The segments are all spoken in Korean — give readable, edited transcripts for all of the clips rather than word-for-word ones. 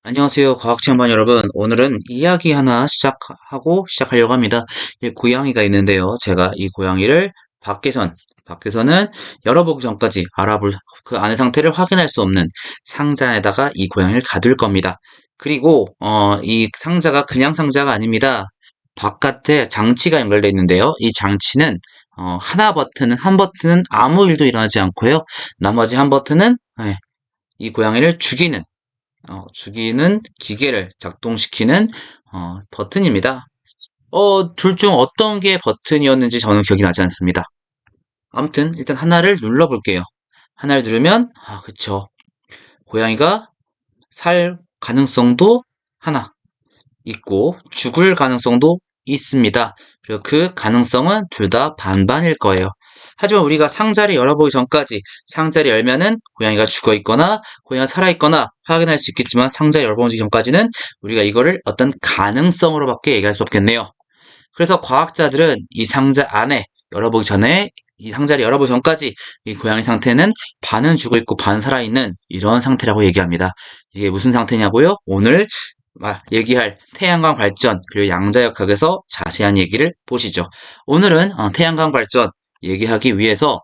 안녕하세요. 과학체험반 여러분. 오늘은 이야기 하나 시작하려고 합니다. 이 고양이가 있는데요. 제가 이 고양이를 밖에서는 열어보기 전까지 알아볼 그 안의 상태를 확인할 수 없는 상자에다가 이 고양이를 가둘 겁니다. 그리고, 이 상자가 그냥 상자가 아닙니다. 바깥에 장치가 연결되어 있는데요. 이 장치는, 한 버튼은 아무 일도 일어나지 않고요. 나머지 한 버튼은, 이 고양이를 죽이는 기계를 작동시키는 버튼입니다. 둘 중 어떤 게 버튼이었는지 저는 기억이 나지 않습니다. 아무튼 일단 하나를 눌러볼게요. 하나를 누르면 그쵸. 고양이가 살 가능성도 하나 있고 죽을 가능성도 있습니다. 그리고 그 가능성은 둘 다 반반일 거예요. 하지만 우리가 상자를 열어보기 전까지 상자를 열면은 고양이가 죽어 있거나 고양이가 살아 있거나 확인할 수 있겠지만 상자 열어보기 전까지는 우리가 이거를 어떤 가능성으로밖에 얘기할 수 없겠네요. 그래서 과학자들은 이 상자 안에 열어보기 전에 이 상자를 열어보기 전까지 이 고양이 상태는 반은 죽어 있고 반 살아 있는 이런 상태라고 얘기합니다. 이게 무슨 상태냐고요? 오늘 얘기할 태양광 발전 그리고 양자역학에서 자세한 얘기를 보시죠. 오늘은 태양광 발전 얘기하기 위해서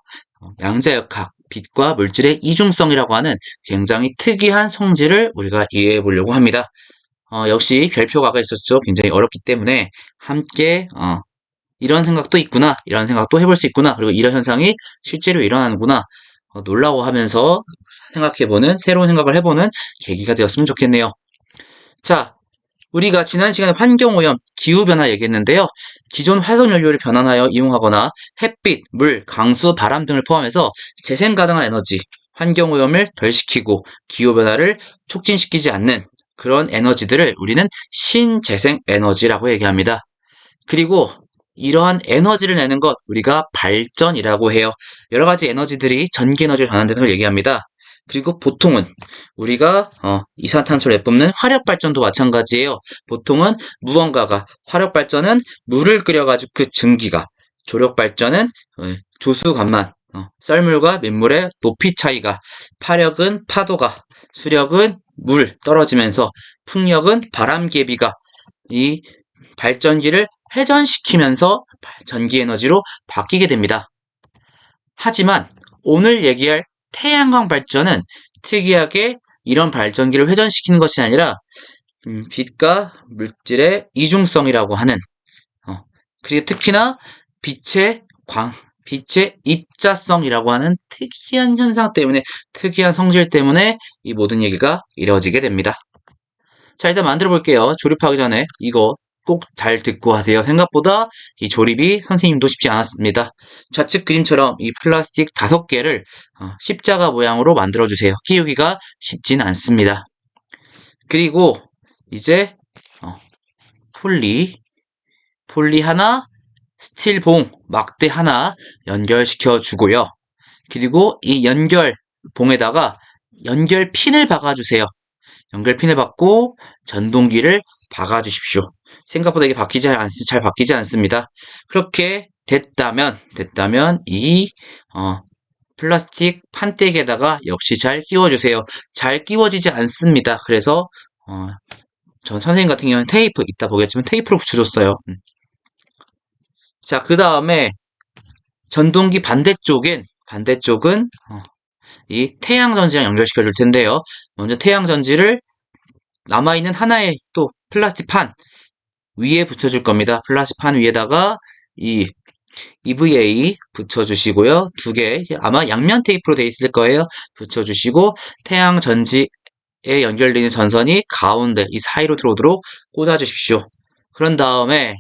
양자역학, 빛과 물질의 이중성이라고 하는 굉장히 특이한 성질을 우리가 이해해 보려고 합니다. 역시 별표가가 있었죠. 굉장히 어렵기 때문에 함께 이런 생각도 있구나, 이런 생각도 해볼 수 있구나, 그리고 이런 현상이 실제로 일어나는구나 놀라워 하면서 새로운 생각을 해보는 계기가 되었으면 좋겠네요. 자, 우리가 지난 시간에 환경오염, 기후변화 얘기했는데요. 기존 화석연료를 변환하여 이용하거나 햇빛, 물, 강수, 바람 등을 포함해서 재생 가능한 에너지, 환경오염을 덜시키고 기후변화를 촉진시키지 않는 그런 에너지들을 우리는 신재생 에너지라고 얘기합니다. 그리고 이러한 에너지를 내는 것 우리가 발전이라고 해요. 여러 가지 에너지들이 전기 에너지를 전환되는 걸 얘기합니다. 그리고 보통은 우리가 이산탄소를 내뿜는 화력 발전도 마찬가지예요. 보통은 무언가가 화력 발전은 물을 끓여가지고 그 증기가, 조력 발전은 조수간만, 썰물과 맨물의 높이 차이가, 파력은 파도가, 수력은 물 떨어지면서 풍력은 바람개비가 이 발전기를 회전시키면서 전기 에너지로 바뀌게 됩니다. 하지만 오늘 얘기할 태양광 발전은 특이하게 이런 발전기를 회전시키는 것이 아니라 빛과 물질의 이중성이라고 하는 그리고 특히나 빛의 입자성이라고 하는 특이한 현상 때문에 특이한 성질 때문에 이 모든 얘기가 이루어지게 됩니다. 자, 일단 만들어 볼게요. 조립하기 전에 이거 꼭 잘 듣고 하세요. 생각보다 이 조립이 선생님도 쉽지 않았습니다. 좌측 그림처럼 이 플라스틱 5개를 십자가 모양으로 만들어 주세요. 끼우기가 쉽진 않습니다. 그리고 이제 폴리 하나, 스틸봉 막대 하나 연결시켜 주고요. 그리고 이 연결봉에다가 연결핀을 박아주세요. 연결핀을 박고 전동기를 박아주십시오. 생각보다 이게 잘 바뀌지 않습니다. 그렇게 됐다면 이 플라스틱 판때기에다가 역시 잘 끼워주세요. 잘 끼워지지 않습니다. 그래서 전 선생님 같은 경우는 테이프, 이따 보겠지만 테이프로 붙여줬어요. 자, 그 다음에 전동기 반대쪽은 이 태양전지랑 연결시켜 줄 텐데요. 먼저 태양전지를 남아있는 하나의 또 플라스틱 판 위에 붙여줄 겁니다. 플라스틱 판 위에다가 이 EVA 붙여주시고요. 2개, 아마 양면 테이프로 되어 있을 거예요. 붙여주시고 태양전지에 연결되는 전선이 가운데 이 사이로 들어오도록 꽂아주십시오. 그런 다음에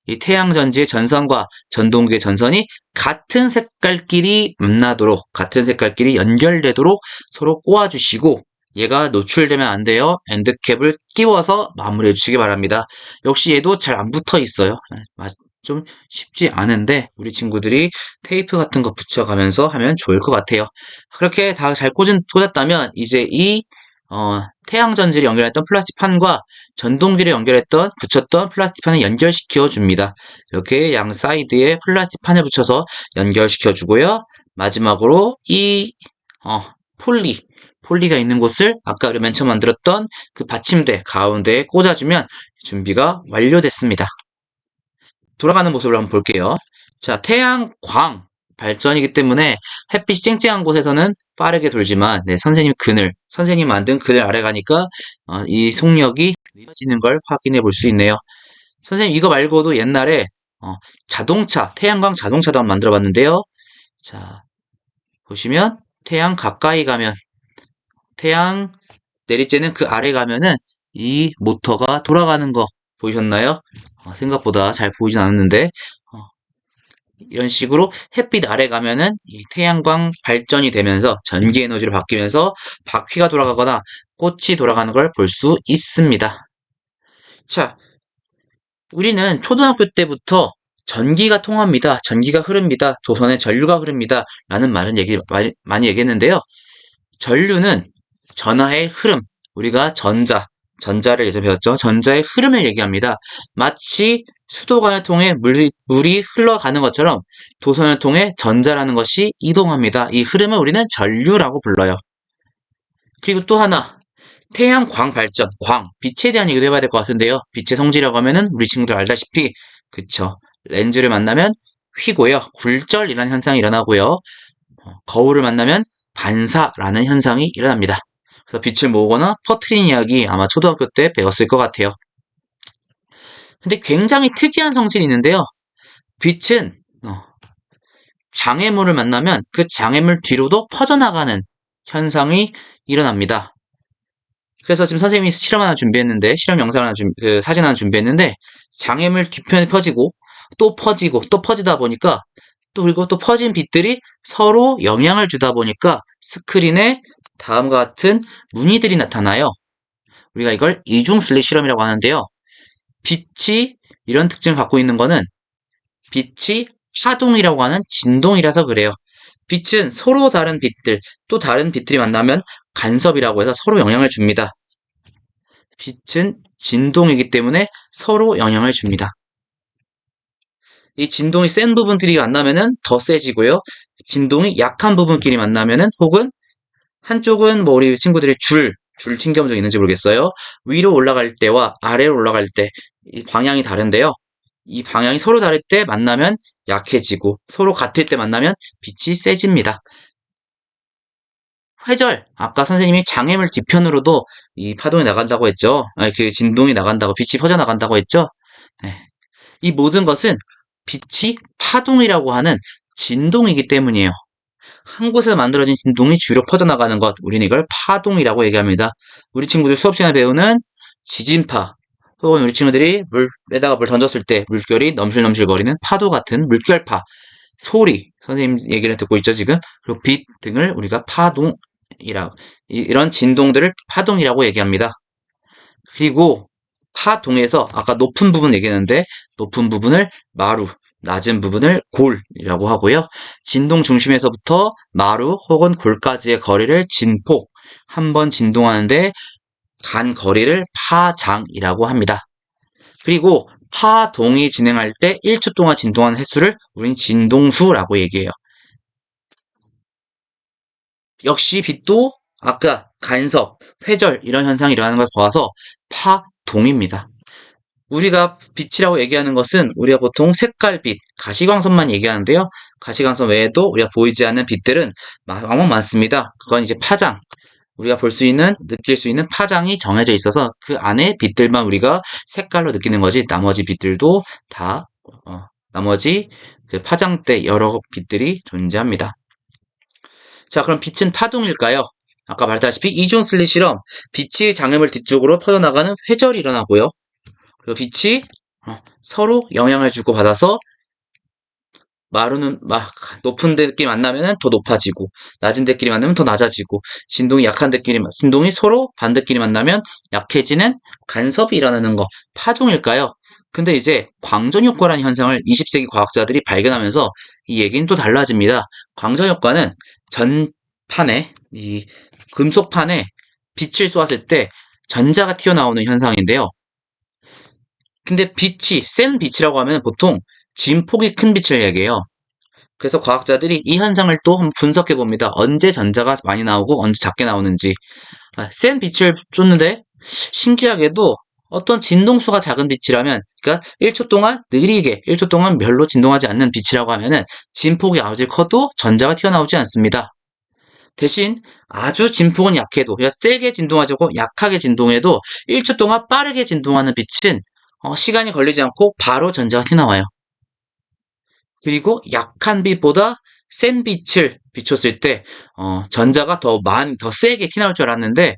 이 태양전지의 전선과 전동기의 전선이 같은 색깔끼리 만나도록, 같은 색깔끼리 연결되도록 서로 꼬아주시고, 얘가 노출되면 안 돼요. 엔드캡을 끼워서 마무리해 주시기 바랍니다. 역시 얘도 잘 안 붙어 있어요. 좀 쉽지 않은데 우리 친구들이 테이프 같은 거 붙여가면서 하면 좋을 것 같아요. 그렇게 다 잘 꽂았다면 이제 이 태양전지를 연결했던 플라스틱 판과 전동기를 붙였던 플라스틱 판을 연결시켜 줍니다. 이렇게 양 사이드에 플라스틱 판을 붙여서 연결시켜 주고요. 마지막으로 이 폴리가 있는 곳을 아까 우리 맨 처음 만들었던 그 받침대 가운데에 꽂아주면 준비가 완료됐습니다. 돌아가는 모습을 한번 볼게요. 자, 태양광 발전이기 때문에 햇빛이 쨍쨍한 곳에서는 빠르게 돌지만 선생님 만든 그늘 아래 가니까 이 속력이 느려지는 걸 확인해 볼 수 있네요. 선생님 이거 말고도 옛날에 자동차, 태양광 자동차도 한번 만들어 봤는데요. 자, 보시면 태양 가까이 가면 태양 내리쬐는 그 아래 가면은 이 모터가 돌아가는 거 보이셨나요? 생각보다 잘 보이진 않았는데 이런 식으로 햇빛 아래 가면은 이 태양광 발전이 되면서 전기 에너지로 바뀌면서 바퀴가 돌아가거나 꽃이 돌아가는 걸 볼 수 있습니다. 자, 우리는 초등학교 때부터 전기가 통합니다. 전기가 흐릅니다. 도선에 전류가 흐릅니다. 라는 말은 많이 얘기했는데요. 전류는 전하의 흐름, 우리가 전자를 예전에 배웠죠. 전자의 흐름을 얘기합니다. 마치 수도관을 통해 물이 흘러가는 것처럼 도선을 통해 전자라는 것이 이동합니다. 이 흐름을 우리는 전류라고 불러요. 그리고 또 하나, 태양광 발전, 빛에 대한 얘기도 해봐야 될 것 같은데요. 빛의 성질이라고 하면은 우리 친구들 알다시피, 그쵸. 렌즈를 만나면 휘고요. 굴절이라는 현상이 일어나고요. 거울을 만나면 반사라는 현상이 일어납니다. 그래서 빛을 모으거나 퍼뜨리는 이야기 아마 초등학교 때 배웠을 것 같아요. 근데 굉장히 특이한 성질이 있는데요. 빛은 장애물을 만나면 그 장애물 뒤로도 퍼져나가는 현상이 일어납니다. 그래서 지금 선생님이 실험 영상 하나 사진 하나 준비했는데 장애물 뒤편에 퍼지고 또 퍼지다 보니까 그리고 또 퍼진 빛들이 서로 영향을 주다 보니까 스크린에 다음과 같은 무늬들이 나타나요. 우리가 이걸 이중 슬릿 실험이라고 하는데요. 빛이 이런 특징을 갖고 있는 거는 빛이 파동이라고 하는 진동이라서 그래요. 빛은 서로 다른 빛들, 또 다른 빛들이 만나면 간섭이라고 해서 서로 영향을 줍니다. 빛은 진동이기 때문에 서로 영향을 줍니다. 이 진동이 센 부분들이 만나면은 더 세지고요. 진동이 약한 부분끼리 만나면은 혹은 한쪽은 뭐 우리 친구들이 줄 튕겨본 적 있는지 모르겠어요. 위로 올라갈 때와 아래로 올라갈 때 이 방향이 다른데요. 이 방향이 서로 다를 때 만나면 약해지고 서로 같을 때 만나면 빛이 세집니다. 회절, 아까 선생님이 장애물 뒤편으로도 이 파동이 나간다고 했죠. 그 진동이 나간다고, 빛이 퍼져나간다고 했죠. 네. 이 모든 것은 빛이 파동이라고 하는 진동이기 때문이에요. 한 곳에서 만들어진 진동이 주로 퍼져나가는 것, 우리는 이걸 파동이라고 얘기합니다. 우리 친구들 수업 시간에 배우는 지진파, 혹은 우리 친구들이 물에다가 물 던졌을 때 물결이 넘실넘실 거리는 파도 같은 물결파, 소리, 선생님 얘기를 듣고 있죠, 지금? 그리고 빛 등을 우리가 이런 진동들을 파동이라고 얘기합니다. 그리고 파동에서 아까 높은 부분 얘기했는데 높은 부분을 마루, 낮은 부분을 골이라고 하고요. 진동 중심에서부터 마루 혹은 골까지의 거리를 진폭, 한 번 진동하는데 간 거리를 파장이라고 합니다. 그리고 파동이 진행할 때 1초 동안 진동하는 횟수를 우린 진동수라고 얘기해요. 역시 빛도 아까 간섭, 회절 이런 현상이 일어나는 것을 보아서 파동입니다. 우리가 빛이라고 얘기하는 것은 우리가 보통 색깔빛, 가시광선만 얘기하는데요. 가시광선 외에도 우리가 보이지 않는 빛들은 너무 많습니다. 그건 이제 파장, 우리가 느낄 수 있는 파장이 정해져 있어서 그 안에 빛들만 우리가 색깔로 느끼는 거지 나머지 빛들도 다 나머지 그 파장대 여러 빛들이 존재합니다. 자, 그럼 빛은 파동일까요? 아까 말했다시피 이중 슬릿 실험, 빛이 장애물 뒤쪽으로 퍼져나가는 회절이 일어나고요. 그리고 빛이 서로 영향을 주고 받아서 높은 데끼리 만나면 더 높아지고 낮은 데끼리 만나면 더 낮아지고 진동이 서로 반대끼리 만나면 약해지는 간섭이 일어나는 거 파동일까요? 근데 이제 광전효과라는 현상을 20세기 과학자들이 발견하면서 이 얘기는 또 달라집니다. 광전효과는 이 금속판에 빛을 쏘았을 때 전자가 튀어나오는 현상인데요. 근데 센 빛이라고 하면 보통 진폭이 큰 빛을 얘기해요. 그래서 과학자들이 이 현상을 또 한번 분석해 봅니다. 언제 전자가 많이 나오고 언제 작게 나오는지. 센 빛을 쏟는데 신기하게도 어떤 진동수가 작은 빛이라면, 그러니까 1초 동안 느리게, 1초 동안 별로 진동하지 않는 빛이라고 하면은 진폭이 아주 커도 전자가 튀어나오지 않습니다. 대신 아주 진폭은 약해도, 그러니까 세게 진동하지 않고 약하게 진동해도 1초 동안 빠르게 진동하는 빛은 시간이 걸리지 않고 바로 전자가 튀어나와요. 그리고 약한 빛보다 센 빛을 비췄을 때 전자가 더 세게 튀어나올 줄 알았는데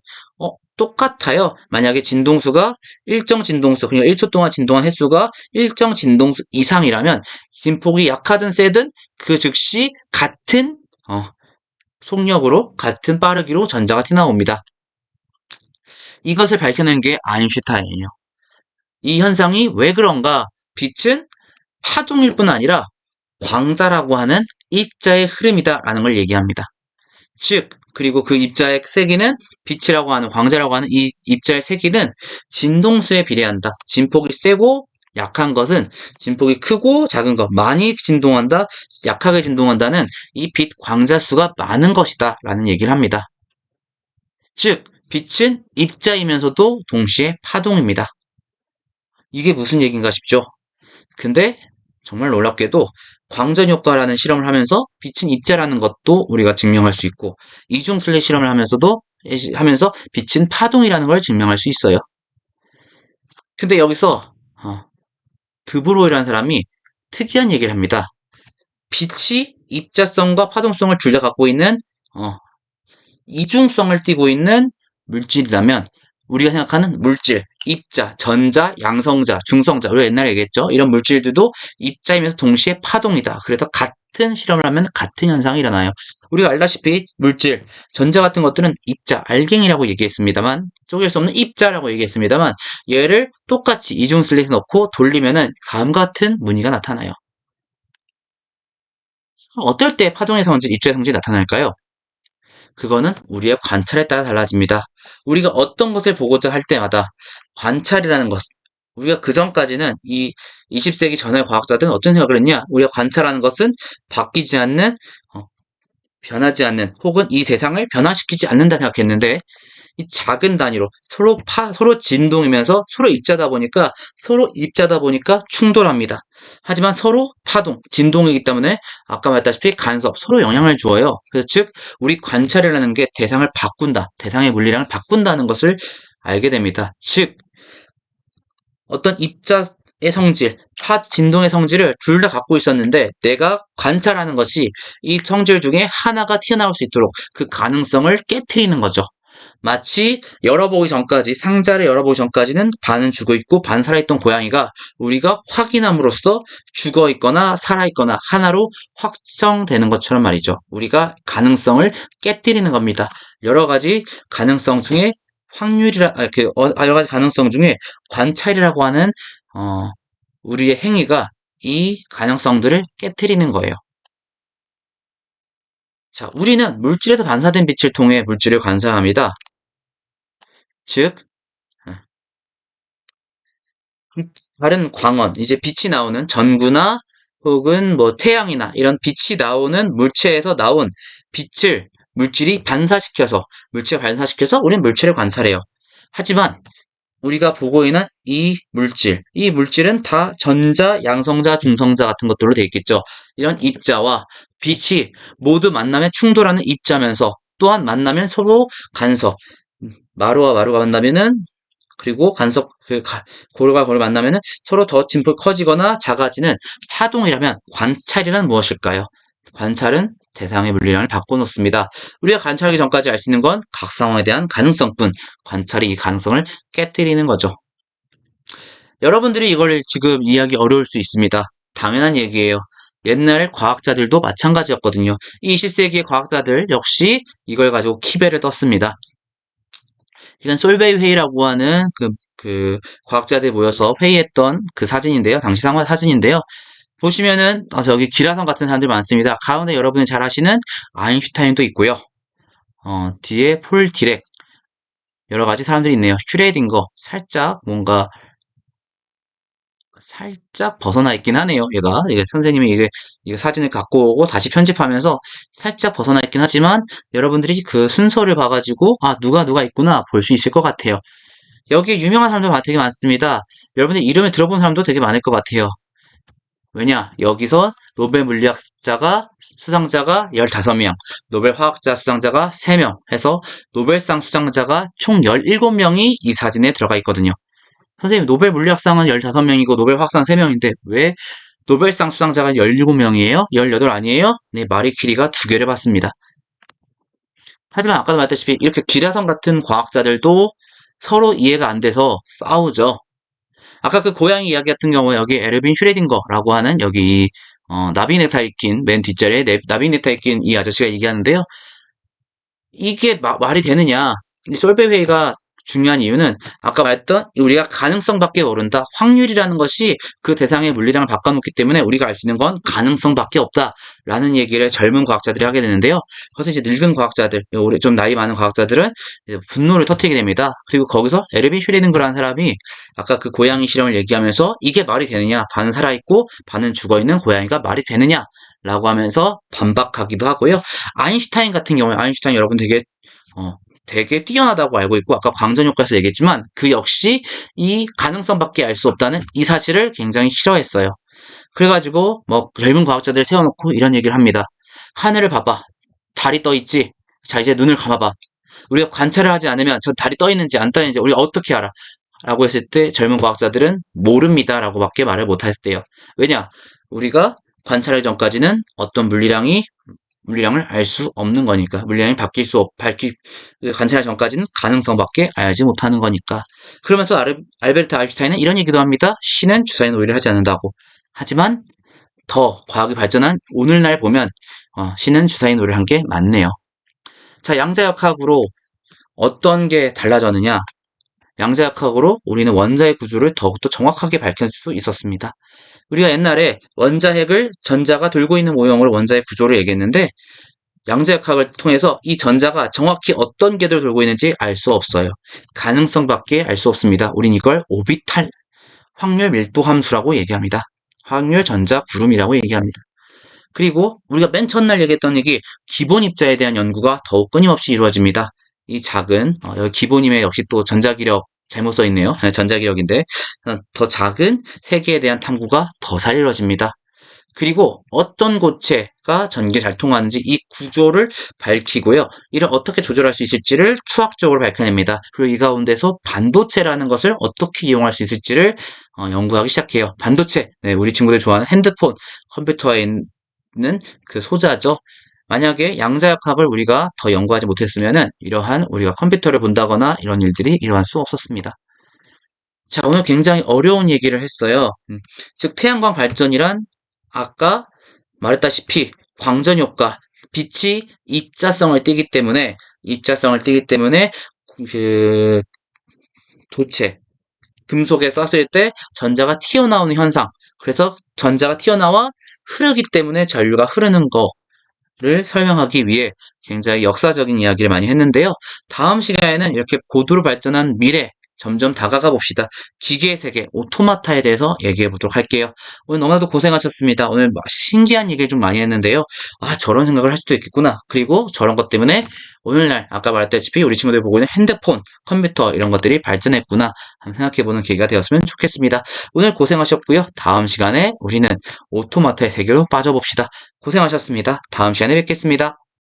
똑같아요. 만약에 진동수가 일정 진동수, 그러니까 1초 동안 진동한 횟수가 일정 진동수 이상이라면 진폭이 약하든 세든 그 즉시 같은 속력으로, 같은 빠르기로 전자가 튀어나옵니다. 이것을 밝혀낸 게 아인슈타인이에요. 이 현상이 왜 그런가? 빛은 파동일 뿐 아니라 광자라고 하는 입자의 흐름이다라는 걸 얘기합니다. 즉, 그리고 그 입자의 세기는, 빛이라고 하는, 광자라고 하는 이 입자의 세기는 진동수에 비례한다. 진폭이 세고 약한 것은 진폭이 크고 작은 것, 많이 진동한다, 약하게 진동한다는 이 빛 광자수가 많은 것이다 라는 얘기를 합니다. 즉, 빛은 입자이면서도 동시에 파동입니다. 이게 무슨 얘기인가 싶죠? 근데 정말 놀랍게도 광전 효과라는 실험을 하면서 빛은 입자라는 것도 우리가 증명할 수 있고, 이중 슬릿 실험을 하면서 빛은 파동이라는 걸 증명할 수 있어요. 근데 여기서 드브로이라는 사람이 특이한 얘기를 합니다. 빛이 입자성과 파동성을 둘 다 갖고 있는 이중성을 띠고 있는 물질이라면, 우리가 생각하는 물질, 입자, 전자, 양성자, 중성자, 우리가 옛날에 얘기했죠. 이런 물질들도 입자이면서 동시에 파동이다. 그래서 같은 실험을 하면 같은 현상이 일어나요. 우리가 알다시피 물질, 전자 같은 것들은 입자, 알갱이라고 얘기했습니다만, 쪼갤 수 없는 입자라고 얘기했습니다만, 얘를 똑같이 이중 슬릿에 넣고 돌리면은 다음 같은 무늬가 나타나요. 어떨 때 파동의 성질, 입자의 성질이 나타날까요? 그거는 우리의 관찰에 따라 달라집니다. 우리가 어떤 것을 보고자 할 때마다 관찰이라는 것, 우리가 그 전까지는 이 20세기 전의 과학자들은 어떤 생각을 했냐? 우리가 관찰하는 것은 바뀌지 않는, 변하지 않는, 혹은 이 대상을 변화시키지 않는다 생각했는데, 이 작은 단위로 서로 진동이면서 서로 입자다 보니까 충돌합니다. 하지만 서로 파동, 진동이기 때문에 아까 말했다시피 간섭, 서로 영향을 주어요. 그래서 즉, 우리 관찰이라는 게 대상을 바꾼다, 대상의 물리량을 바꾼다는 것을 알게 됩니다. 즉, 어떤 입자의 성질, 진동의 성질을 둘 다 갖고 있었는데 내가 관찰하는 것이 이 성질 중에 하나가 튀어나올 수 있도록 그 가능성을 깨트리는 거죠. 마치 상자를 열어보기 전까지는 반은 죽어있고 반 살아있던 고양이가 우리가 확인함으로써 죽어있거나 살아있거나 하나로 확정되는 것처럼 말이죠. 우리가 가능성을 깨뜨리는 겁니다. 여러 가지 가능성 중에 여러 가지 가능성 중에 관찰이라고 하는, 우리의 행위가 이 가능성들을 깨뜨리는 거예요. 자, 우리는 물질에서 반사된 빛을 통해 물질을 관사합니다. 즉, 다른 광원, 이제 빛이 나오는 전구나 혹은 뭐 태양이나 이런 빛이 나오는 물체에서 나온 물질을 반사시켜서 우리는 물체를 관찰해요. 하지만 우리가 보고 있는 이 물질은 다 전자, 양성자, 중성자 같은 것들로 되어 있겠죠. 이런 입자와 빛이 모두 만나면 충돌하는 입자면서, 또한 만나면 서로 간섭, 마루와 마루가 만나면은, 그리고 고루가 고루 만나면은 서로 더 진폭이 커지거나 작아지는 파동이라면 관찰이란 무엇일까요? 관찰은 대상의 물리량을 바꿔놓습니다. 우리가 관찰하기 전까지 알 수 있는 건 각 상황에 대한 가능성뿐, 관찰이 이 가능성을 깨뜨리는 거죠. 여러분들이 이걸 지금 이해하기 어려울 수 있습니다. 당연한 얘기예요. 옛날 과학자들도 마찬가지였거든요. 20세기의 과학자들 역시 이걸 가지고 키베를 떴습니다. 이건 솔베이 회의라고 하는 그 과학자들이 모여서 회의했던 그 사진인데요. 당시 상황 사진인데요. 보시면은 저기 기라성 같은 사람들이 많습니다. 가운데 여러분이 잘 아시는 아인슈타인도 있고요. 뒤에 폴 디렉, 여러 가지 사람들이 있네요. 슈레딩거, 살짝 뭔가 살짝 벗어나 있긴 하네요. 얘가 이게 선생님이 이게 사진을 갖고 오고 다시 편집하면서 살짝 벗어나 있긴 하지만 여러분들이 그 순서를 봐가지고 아 누가 있구나 볼 수 있을 것 같아요. 여기에 유명한 사람들 되게 많습니다. 여러분들 이름을 들어본 사람도 되게 많을 것 같아요. 왜냐? 여기서 노벨 물리학자가 수상자가 15명, 노벨 화학자 수상자가 3명 해서 노벨상 수상자가 총 17명이 이 사진에 들어가 있거든요. 선생님, 노벨 물리학상은 15명이고 노벨 화학상 3명인데 왜 노벨상 수상자가 17명이에요? 18 아니에요? 네, 마리 퀴리가 2개를 받습니다. 하지만 아까도 말했다시피 이렇게 기라성 같은 과학자들도 서로 이해가 안 돼서 싸우죠. 아까 그 고양이 이야기 같은 경우에 여기 에르빈 슈레딩거라고 하는 여기 나비 넥타이 낀 맨 뒷자리에 나비 넥타이 낀 이 아저씨가 얘기하는데요. 이게 말이 되느냐? 이 솔베 회의가 중요한 이유는 아까 말했던 우리가 가능성밖에 모른다. 확률이라는 것이 그 대상의 물리량을 바꿔놓기 때문에 우리가 알 수 있는 건 가능성밖에 없다라는 얘기를 젊은 과학자들이 하게 되는데요. 그래서 이제 늙은 과학자들, 우리 좀 나이 많은 과학자들은 이제 분노를 터뜨리게 됩니다. 그리고 거기서 에르빈 슈레딩거라는 사람이 아까 그 고양이 실험을 얘기하면서 이게 말이 되느냐? 반은 살아있고 반은 죽어있는 고양이가 말이 되느냐? 라고 하면서 반박하기도 하고요. 아인슈타인 같은 경우에 아인슈타인 여러분 어, 되게 뛰어나다고 알고 있고 아까 광전 효과에서 얘기했지만 그 역시 이 가능성밖에 알 수 없다는 이 사실을 굉장히 싫어했어요. 그래가지고 뭐 젊은 과학자들 세워놓고 이런 얘기를 합니다. 하늘을 봐봐. 달이 떠 있지. 자 이제 눈을 감아봐. 우리가 관찰을 하지 않으면 저 달이 떠 있는지 안 떠 있는지 우리가 어떻게 알아? 라고 했을 때 젊은 과학자들은 모릅니다 라고밖에 말을 못 했대요. 왜냐? 우리가 관찰하기 전까지는 어떤 물리량을 알 수 없는 거니까. 물량이 바뀔 수 없, 관찰 전까지는 가능성밖에 알지 못하는 거니까. 그러면서 알베르트 아인슈타인은 이런 얘기도 합니다. 신은 주사위 놀이를 하지 않는다고. 하지만 더 과학이 발전한 오늘날 보면 신은 주사위 놀이를 한 게 맞네요. 자, 양자역학으로 어떤 게 달라졌느냐? 양자역학으로 우리는 원자의 구조를 더욱더 정확하게 밝힐 수 있었습니다. 우리가 옛날에 원자핵을 전자가 들고 있는 모형으로 원자의 구조를 얘기했는데 양자역학을 통해서 이 전자가 정확히 어떤 궤도를 돌고 있는지 알 수 없어요. 가능성밖에 알 수 없습니다. 우린 이걸 오비탈 확률 밀도 함수라고 얘기합니다. 확률 전자 구름이라고 얘기합니다. 그리고 우리가 맨 첫날 얘기했던 얘기 기본 입자에 대한 연구가 더욱 끊임없이 이루어집니다. 이 작은 여기 기본임에 역시 또 전자기력 잘못 써 있네요. 전자기력인데 더 작은 세계에 대한 탐구가 더 잘 이루어집니다. 그리고 어떤 고체가 전기에 잘 통하는지 이 구조를 밝히고요. 이를 어떻게 조절할 수 있을지를 수학적으로 밝혀냅니다. 그리고 이 가운데서 반도체라는 것을 어떻게 이용할 수 있을지를 연구하기 시작해요. 반도체, 네, 우리 친구들 좋아하는 핸드폰, 컴퓨터에 있는 그 소자죠. 만약에 양자역학을 우리가 더 연구하지 못했으면은 이러한 우리가 컴퓨터를 본다거나 이런 일들이 일어날 수 없었습니다. 자, 오늘 굉장히 어려운 얘기를 했어요. 즉 태양광 발전이란 아까 말했다시피 광전 효과, 빛이 입자성을 띠기 때문에 그 도체, 금속에 쐈을 때 전자가 튀어나오는 현상. 그래서 전자가 튀어나와 흐르기 때문에 전류가 흐르는 거를 설명하기 위해 굉장히 역사적인 이야기를 많이 했는데요. 다음 시간에는 이렇게 고도로 발전한 미래, 점점 다가가 봅시다. 기계의 세계, 오토마타에 대해서 얘기해 보도록 할게요. 오늘 너무나도 고생하셨습니다. 오늘 신기한 얘기를 좀 많이 했는데요. 아, 저런 생각을 할 수도 있겠구나. 그리고 저런 것 때문에 오늘날 아까 말했다시피 우리 친구들이 보고 있는 핸드폰, 컴퓨터 이런 것들이 발전했구나. 한번 생각해보는 계기가 되었으면 좋겠습니다. 오늘 고생하셨고요. 다음 시간에 우리는 오토마타의 세계로 빠져봅시다. 고생하셨습니다. 다음 시간에 뵙겠습니다.